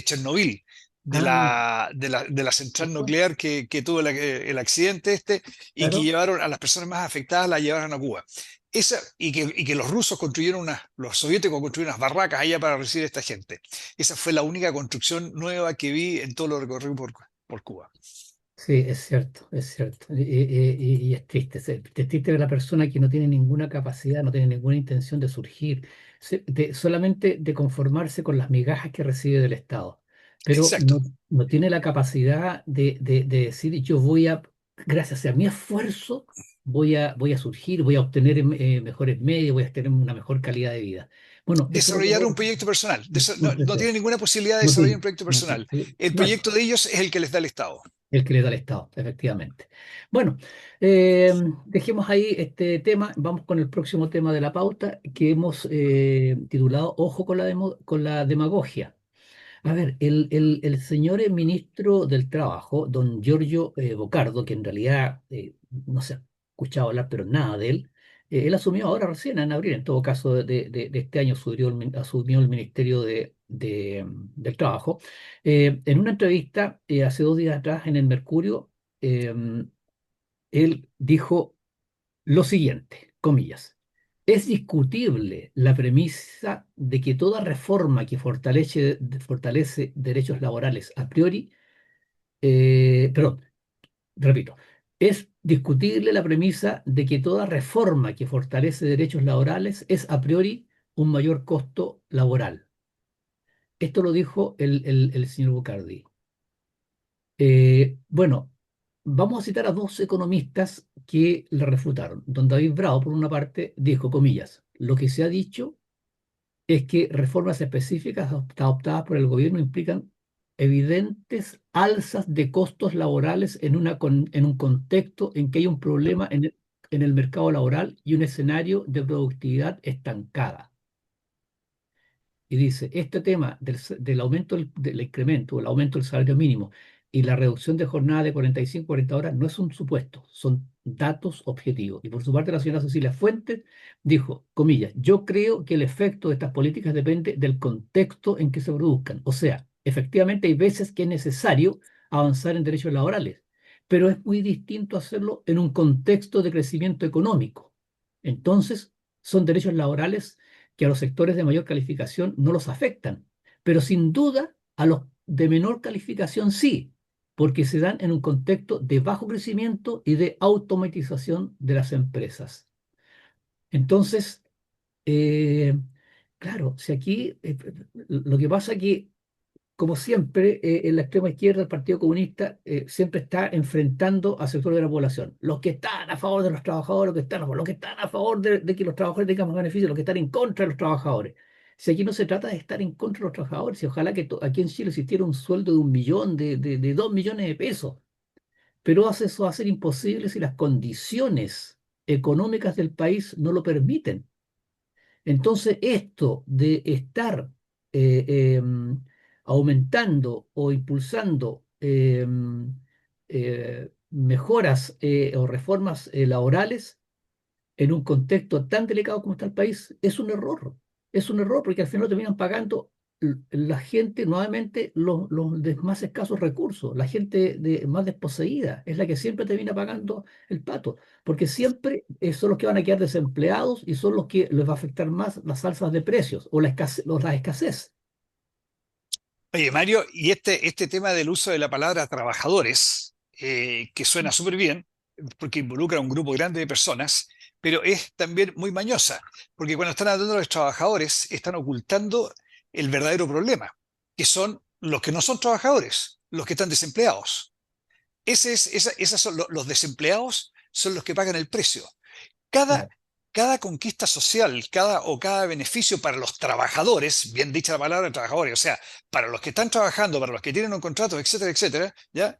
Chernobyl, Ah, de la central ¿cierto? nuclear que tuvo el accidente este y que Claro. llevaron a las personas más afectadas, las llevaron a Cuba. Y que los rusos los soviéticos construyeron unas barracas allá para recibir a esta gente. Esa fue la única construcción nueva que vi en todo lo recorrido por Cuba. Sí, es cierto, es cierto. Y es triste. Es triste ver a la persona que no tiene ninguna capacidad, no tiene ninguna intención de surgir, solamente de conformarse con las migajas que recibe del Estado. Pero Exacto. no tiene la capacidad de decir, yo voy a, gracias a mi esfuerzo, voy a surgir, voy a obtener mejores medios, voy a tener una mejor calidad de vida. Bueno, eso es lo que Desarrollar un proyecto personal. no No sucede. tiene ninguna posibilidad de No desarrollar un tiene, proyecto personal. El no hay. proyecto de ellos es el que les da el Estado. El que le da el Estado, efectivamente. Bueno, dejemos ahí este tema. Vamos con el próximo tema de la pauta que hemos titulado Ojo con con la demagogia. A ver, el señor ministro del Trabajo, don Giorgio Bocardo, que en realidad no se ha escuchado hablar, pero nada de él, él asumió ahora recién en abril, en todo caso de este año, asumió el Ministerio del Trabajo. En una entrevista hace 2 días atrás en el Mercurio, eh, él dijo lo siguiente, comillas. Es discutible la premisa de que toda reforma que fortalece derechos laborales a priori, perdón, repito, es discutible la premisa de que toda reforma que fortalece derechos laborales es a priori un mayor costo laboral. Esto lo dijo el señor Bucardi. Bueno, vamos a citar a dos economistas que le refutaron. Don David Bravo, por una parte, dijo, comillas, lo que se ha dicho es que reformas específicas adoptadas por el gobierno implican evidentes alzas de costos laborales en un contexto en que hay un problema en el mercado laboral y un escenario de productividad estancada. Y dice, este tema del aumento del incremento, el aumento del salario mínimo y la reducción de jornada de 45 a 40 horas no es un supuesto, son datos objetivos. Y por su parte la señora Cecilia Fuentes dijo, comillas, yo creo que el efecto de estas políticas depende del contexto en que se produzcan. O sea, efectivamente hay veces que es necesario avanzar en derechos laborales, pero es muy distinto hacerlo en un contexto de crecimiento económico. Entonces, son derechos laborales que a los sectores de mayor calificación no los afectan, pero sin duda a los de menor calificación sí, porque se dan en un contexto de bajo crecimiento y de automatización de las empresas. Entonces, eh, claro, si aquí lo que pasa es que como siempre, en la extrema izquierda, el Partido Comunista siempre está enfrentando a sectores de la población. Los que están a favor de los trabajadores, los que están a favor de que los trabajadores tengan más beneficios, los que están en contra de los trabajadores. Si aquí no se trata de estar en contra de los trabajadores, si ojalá que aquí en Chile existiera un sueldo de 1 millón, de 2 millones de pesos, pero eso va a ser imposible si las condiciones económicas del país no lo permiten. Entonces, esto de estar aumentando o impulsando mejoras o reformas laborales en un contexto tan delicado como está el país es un error. Es un error porque al final terminan pagando la gente, nuevamente, los de más escasos recursos, la gente más desposeída, es la que siempre termina pagando el pato, porque siempre son los que van a quedar desempleados y son los que les va a afectar más las alzas de precios o la escasez. Oye, Mario, y este tema del uso de la palabra trabajadores, que suena súper bien, porque involucra a un grupo grande de personas, pero es también muy mañosa, porque cuando están hablando de los trabajadores, están ocultando el verdadero problema, que son los que no son trabajadores, los que están desempleados. Esas son los desempleados son los que pagan el precio. Cada, Claro, cada conquista social, cada beneficio para los trabajadores, bien dicha la palabra trabajadores, o sea, para los que están trabajando, para los que tienen un contrato, etcétera, etcétera, ¿ya?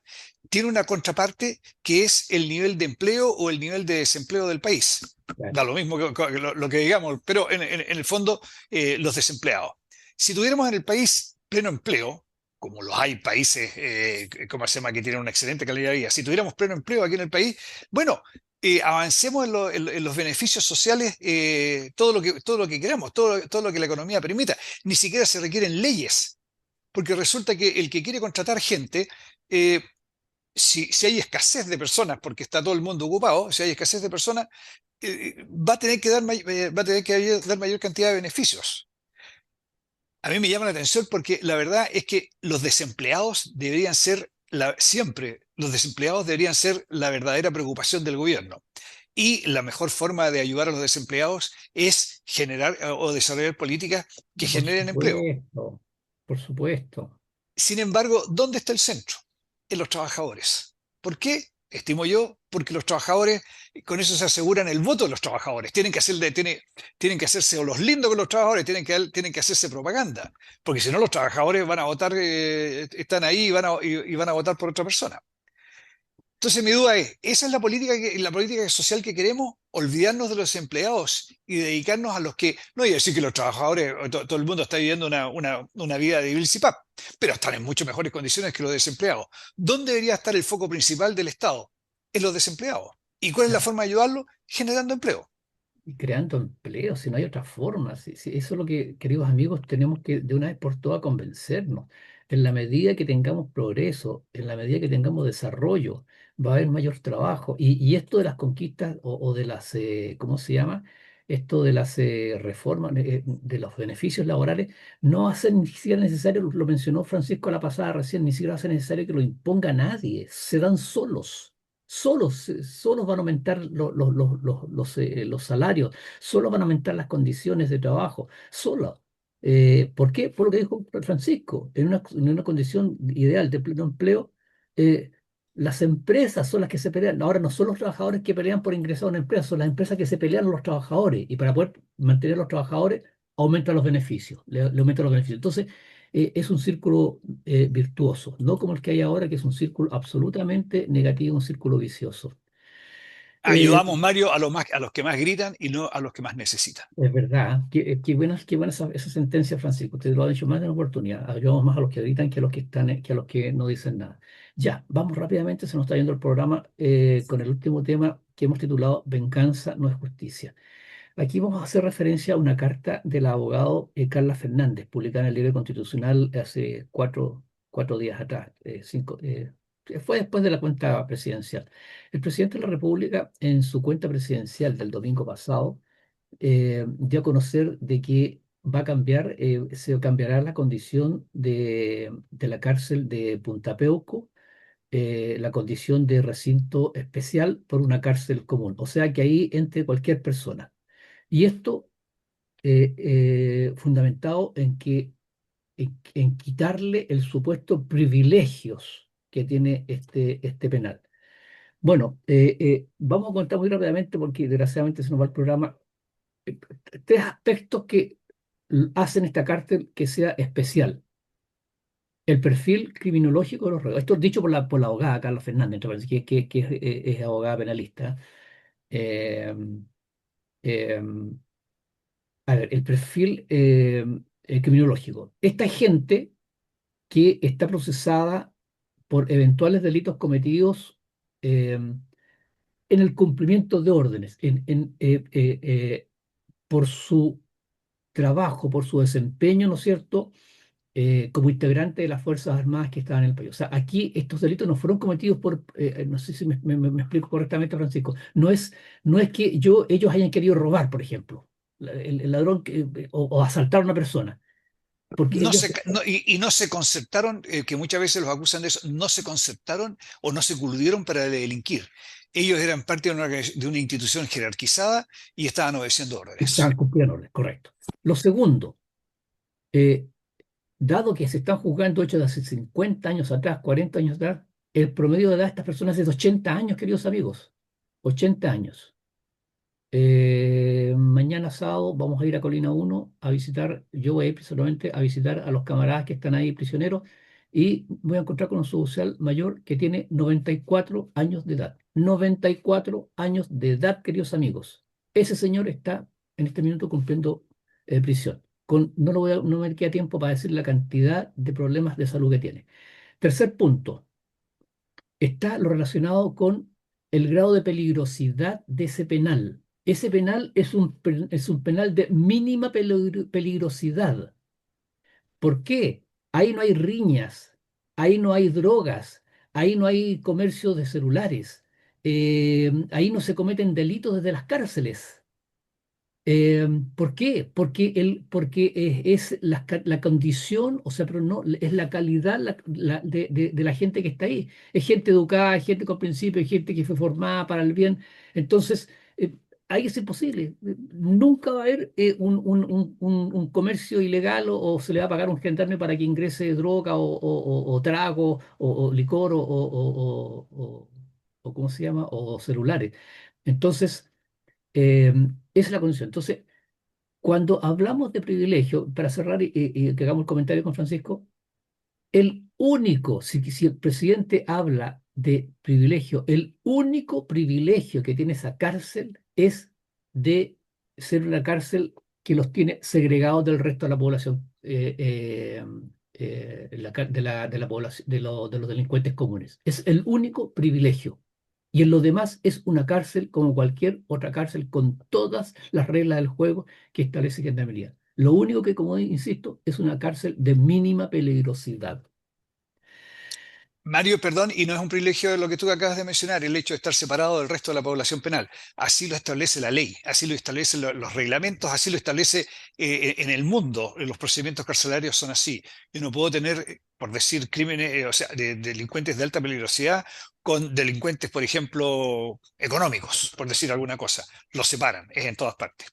Tiene una contraparte que es el nivel de empleo o el nivel de desempleo del país. claro. Da lo mismo que lo que digamos, pero en el fondo, los desempleados. Si tuviéramos en el país pleno empleo, como los hay países, ¿cómo se llama?, que tienen una excelente calidad de vida, si tuviéramos pleno empleo aquí en el país, bueno, avancemos en los beneficios sociales, todo lo que queramos, todo lo que la economía permita. Ni siquiera se requieren leyes, porque resulta que el que quiere contratar gente, eh, si hay escasez de personas, porque está todo el mundo ocupado, si hay escasez de personas, va a tener que va a tener que dar mayor cantidad de beneficios. A mí me llama la atención porque la verdad es que los desempleados deberían ser siempre, los desempleados deberían ser la verdadera preocupación del gobierno. Y la mejor forma de ayudar a los desempleados es generar o desarrollar políticas que Por generen empleo. supuesto, por supuesto. Sin embargo, ¿dónde está el centro? En los trabajadores. ¿Por qué? Estimo yo, porque los trabajadores, con eso se aseguran el voto de los trabajadores. Tienen que hacerse o los lindos con los trabajadores, tienen que hacerse propaganda. Porque si no, los trabajadores van a votar, están ahí y van a votar por otra persona. Entonces mi duda es, ¿esa es la política social que queremos? Olvidarnos de los empleados y dedicarnos a los que, no voy a decir que los trabajadores, todo el mundo está viviendo una vida de Bill Pap, pero están en mucho mejores condiciones que los desempleados. ¿Dónde debería estar el foco principal del Estado? En los desempleados. ¿Y cuál es la forma de ayudarlos? Generando empleo. Y creando empleo, si no hay otra forma. Eso es lo que, queridos amigos, tenemos que de una vez por todas convencernos. En la medida que tengamos progreso, en la medida que tengamos desarrollo, va a haber mayor trabajo. Y esto de las conquistas o de las, ¿cómo se llama? Esto de las reformas, de los beneficios laborales, no va a ser ni siquiera necesario, lo mencionó Francisco la pasada recién, ni siquiera va a ser necesario que lo imponga nadie, se dan solos. Solos van a aumentar los salarios, solo van a aumentar las condiciones de trabajo, solo. ¿Por qué? Por lo que dijo Francisco, en una condición ideal de pleno empleo, eh, Las empresas son las que se pelean. Ahora no son los trabajadores que pelean por ingresar a una empresa, son las empresas que se pelean a los trabajadores. Y para poder mantener a los trabajadores, aumentan los beneficios, le aumentan los beneficios. Entonces, es un círculo virtuoso, no como el que hay ahora, que es un círculo absolutamente negativo, un círculo vicioso. Eh, Ayudamos, Mario, a los que más gritan y no a los que más necesitan. es verdad, qué buena esa sentencia, Francisco. Usted lo ha dicho más de una oportunidad. Ayudamos más a los que gritan que a los que están, que a los que no dicen nada. Ya, vamos rápidamente, se nos está yendo el programa con el último tema que hemos titulado Venganza no es justicia. Aquí vamos a hacer referencia a una carta del abogado Carla Fernández, publicada en el Libro Constitucional hace cuatro días atrás, fue después de la cuenta presidencial. El presidente de la República, en su cuenta presidencial del domingo pasado, dio a conocer de que va a cambiar, se cambiará la condición de la cárcel de Punta Peuco, la condición de recinto especial por una cárcel común. O sea que ahí entre cualquier persona. Y esto fundamentado en quitarle el supuesto privilegios que tiene este penal. Bueno, vamos a contar muy rápidamente porque desgraciadamente se nos va el programa. eh, Tres aspectos que hacen esta cárcel que sea especial. El perfil criminológico de los reos. Esto es dicho por la abogada Carla Fernández, me parece que es abogada penalista. Eh, eh, a ver, el perfil criminológico. Esta gente que está procesada por eventuales delitos cometidos eh, en el cumplimiento de órdenes, por su trabajo, por su desempeño, ¿no es cierto? Como integrante de las Fuerzas Armadas que estaban en el país. O sea, aquí estos delitos no fueron cometidos por, no sé si me explico correctamente, Francisco, no es que ellos hayan querido robar, por ejemplo, el ladrón o asaltar a una persona, porque No ellos, se, y no se concertaron, que muchas veces los acusan de eso, no se concertaron o no se coludieron para delinquir. Ellos eran parte de una institución jerarquizada y estaban obedeciendo estaban órdenes. cumpliendo órdenes, correcto. Lo segundo, eh, dado que se están juzgando hechos de hace 50 años atrás, 40 años atrás, el promedio de edad de estas personas es de 80 años, queridos amigos, 80 años. Mañana sábado vamos a ir a Colina uno a visitar, yo voy a ir personalmente a visitar a los camaradas que están ahí prisioneros y voy a encontrar con un social mayor que tiene 94 años de edad. 94 años de edad, queridos amigos. Ese señor está en este minuto cumpliendo prisión. No me queda tiempo para decir la cantidad de problemas de salud que tiene. Tercer punto, está lo relacionado con el grado de peligrosidad de ese penal. Ese penal es un penal de mínima peligrosidad. ¿Por qué? Ahí no hay riñas, ahí no hay drogas, ahí no hay comercio de celulares, ahí no se cometen delitos desde las cárceles. ¿Por qué? Porque es la condición, o sea, pero no, es la calidad de la gente que está ahí. Es gente educada, es gente con principios, es gente que fue formada para el bien. Entonces, ahí es imposible. Nunca va a haber un comercio ilegal o se le va a pagar a un gendarme para que ingrese droga o trago o licor o ¿cómo se llama? O celulares. Entonces, esa es la condición. Entonces, cuando hablamos de privilegio, para cerrar y que hagamos el comentario con Francisco, el único, si el presidente habla de privilegio, el único privilegio que tiene esa cárcel es de ser una cárcel que los tiene segregados del resto de la población, de la población, de los delincuentes comunes. Es el único privilegio. Y en lo demás es una cárcel como cualquier otra cárcel con todas las reglas del juego que establece Gendarmería. Lo único que, como insisto, es una cárcel de mínima peligrosidad. Mario, perdón, y no es un privilegio lo que tú acabas de mencionar, el hecho de estar separado del resto de la población penal. Así lo establece la ley, así lo establecen los reglamentos, así lo establece en el mundo. Los procedimientos carcelarios son así. Yo no puedo tener, por decir, crímenes, o sea, delincuentes de alta peligrosidad con delincuentes, por ejemplo, económicos, por decir alguna cosa. Los separan, es en todas partes.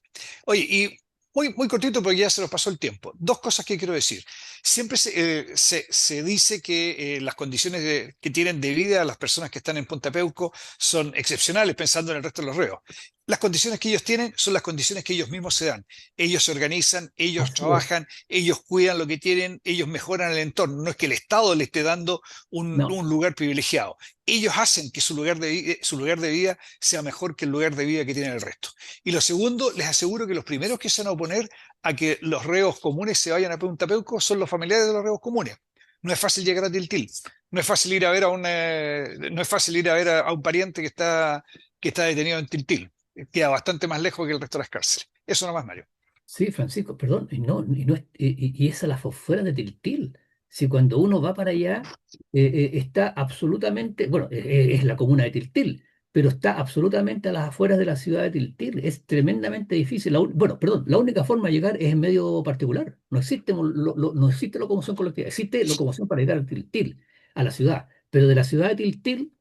Oye, y Muy cortito porque ya se nos pasó el tiempo. Dos cosas que quiero decir. Siempre se dice que las condiciones que tienen de vida las personas que están en Punta Peuco son excepcionales pensando en el resto de los reos. Las condiciones que ellos tienen son las condiciones que ellos mismos se dan. Ellos se organizan, ellos Así es. trabajan, ellos cuidan lo que tienen, ellos mejoran el entorno. No es que el Estado le esté dando No, un lugar privilegiado. Ellos hacen que su lugar de vida sea mejor que el lugar de vida que tiene el resto. Y lo segundo, les aseguro que los primeros que se van a oponer a que los reos comunes se vayan a Punta Peuco son los familiares de los reos comunes. No es fácil llegar a Tiltil. No es fácil ir a ver no es fácil ir a ver a un pariente que está detenido en Tiltil. Queda bastante más lejos que el resto de las cárceles. Eso nomás, Mario. sí, Francisco, perdón, y es a las afueras de Tiltil. Si cuando uno va para allá, está absolutamente, bueno, es la comuna de Tiltil, pero está absolutamente a las afueras de la ciudad de Tiltil. Es tremendamente difícil. Bueno, perdón, la única forma de llegar es en medio particular. No existe, no existe locomoción colectiva, existe locomoción para llegar a Tiltil, a la ciudad. Pero de la ciudad de Tiltil,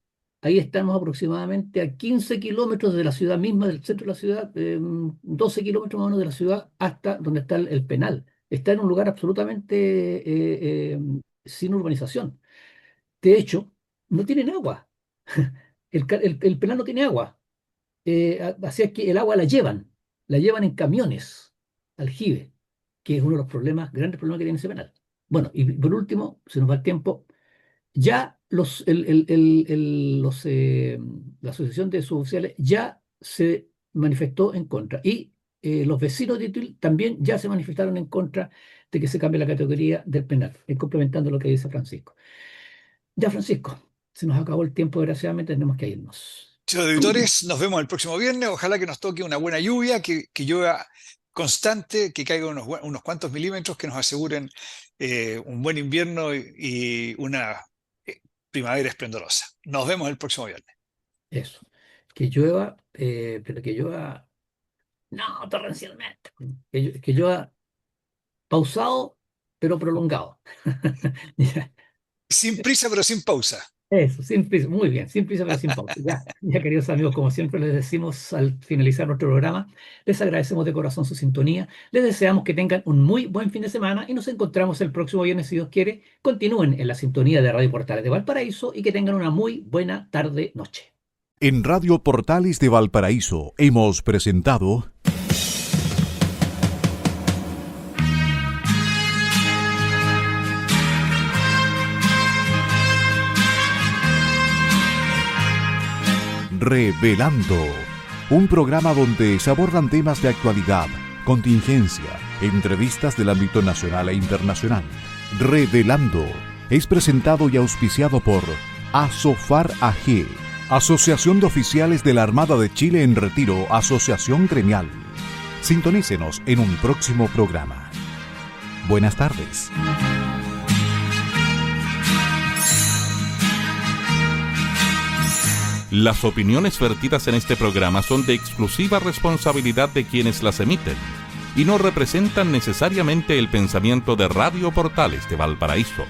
ahí estamos aproximadamente a 15 kilómetros de la ciudad misma, del centro de la ciudad, 12 kilómetros más o menos de la ciudad hasta donde está el penal. Está en un lugar absolutamente sin urbanización. De hecho, no tienen agua. El penal no tiene agua. Así es que el agua la llevan en camiones, aljibe, que es uno de los problemas, grandes problemas que tiene ese penal. Bueno, y por último, se nos va el tiempo. Ya la Asociación de Suboficiales ya se manifestó en contra y los vecinos de Itil también ya se manifestaron en contra de que se cambie la categoría del penal, complementando lo que dice Francisco. Ya, Francisco, se nos acabó el tiempo, desgraciadamente tenemos que irnos. Chicos auditores, nos vemos el próximo viernes. Ojalá que nos toque una buena lluvia, que llueva constante, que caiga unos cuantos milímetros que nos aseguren un buen invierno y una primavera esplendorosa. Nos vemos el próximo viernes. Eso, que llueva, pero que llueva, no torrencialmente, que llueva pausado, pero prolongado. Ya, Sin prisa, pero sin pausa. eso, sin prisa, muy bien, sin prisa pero sin pausa. Ya, ya, queridos amigos, como siempre les decimos al finalizar nuestro programa, les agradecemos de corazón su sintonía, les deseamos que tengan un muy buen fin de semana y nos encontramos el próximo viernes, si Dios quiere. Continúen en la sintonía de Radio Portales de Valparaíso y que tengan una muy buena tarde-noche. En Radio Portales de Valparaíso hemos presentado Revelando, un programa donde se abordan temas de actualidad, contingencia, entrevistas del ámbito nacional e internacional. Revelando es presentado y auspiciado por Asofar AG, Asociación de Oficiales de la Armada de Chile en Retiro, Asociación Gremial. Sintonícenos en un próximo programa. Buenas tardes. Las opiniones vertidas en este programa son de exclusiva responsabilidad de quienes las emiten y no representan necesariamente el pensamiento de Radio Portales de Valparaíso.